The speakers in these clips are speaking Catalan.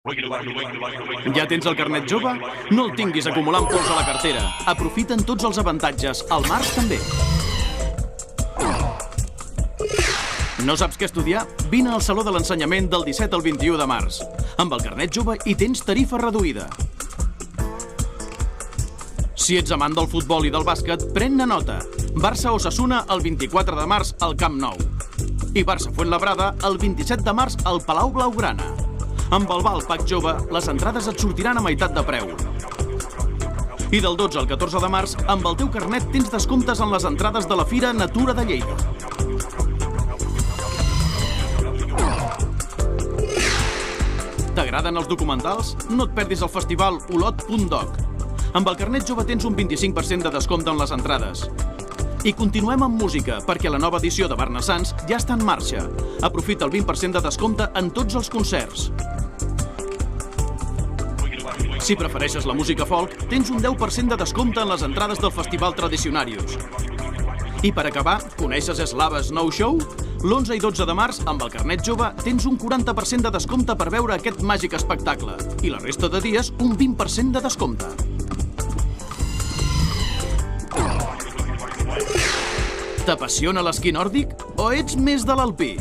Ja tens el carnet jove? No el tinguis acumulant pols a la cartera. Aprofita'n tots els avantatges. Al març també. No saps què estudiar? Vine al Saló de l'Ensenyament del 17 al 21 de març. Amb el carnet jove hi tens tarifa reduïda. Si ets amant del futbol i del bàsquet, pren-ne nota. Barça-Osasuna el 24 de març al Camp Nou. I Barça-Fuenlabrada el 27 de març al Palau Blaugrana. Amb el Val Pack Jove, les entrades et sortiran a meitat de preu. I del 12 al 14 de març, amb el teu carnet tens descomptes en les entrades de la Fira Natura de Lleida. T'agraden els documentals? No et perdis el festival Olot.doc. Amb el carnet jove tens un 25% de descompte en les entrades. I continuem amb música, perquè la nova edició de Barna Sants ja està en marxa. Aprofita el 20% de descompte en tots els concerts. Si prefereixes la música folk, tens un 10% de descompte en les entrades del Festival Tradicionarius. I per acabar, coneixes Slava Snow Show? L'11 i 12 de març, amb el carnet jove, tens un 40% de descompte per veure aquest màgic espectacle. I la resta de dies, un 20% de descompte. T'apassiona l'esquí nòrdic? O ets més de l'alpí?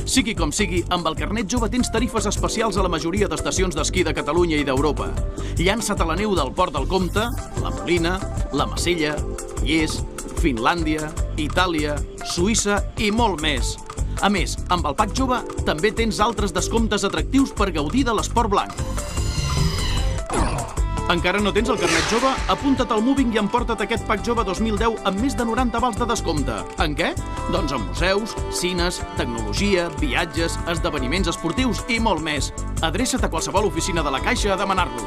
Sigui com sigui, amb el carnet jove tens tarifes especials a la majoria d'estacions d'esquí de Catalunya i d'Europa. Llança't a la neu del Port del Comte, la Molina, la Masella, Lles, Finlàndia, Itàlia, Suïssa i molt més. A més, amb el Pack Jove també tens altres descomptes atractius per gaudir de l'esport blanc. Encara no tens el carnet jove? Apunta't al Moving i emporta't aquest Pack Jove 2010 amb més de 90 vals de descompte. En què? Doncs en museus, cines, tecnologia, viatges, esdeveniments esportius i molt més. Adreça't a qualsevol oficina de la Caixa a demanar-lo.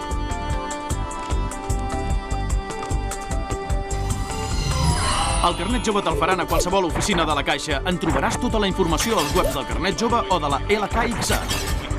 El carnet jove te'l faran a qualsevol oficina de la Caixa. En trobaràs tota la informació als webs del carnet jove o de la LKXA.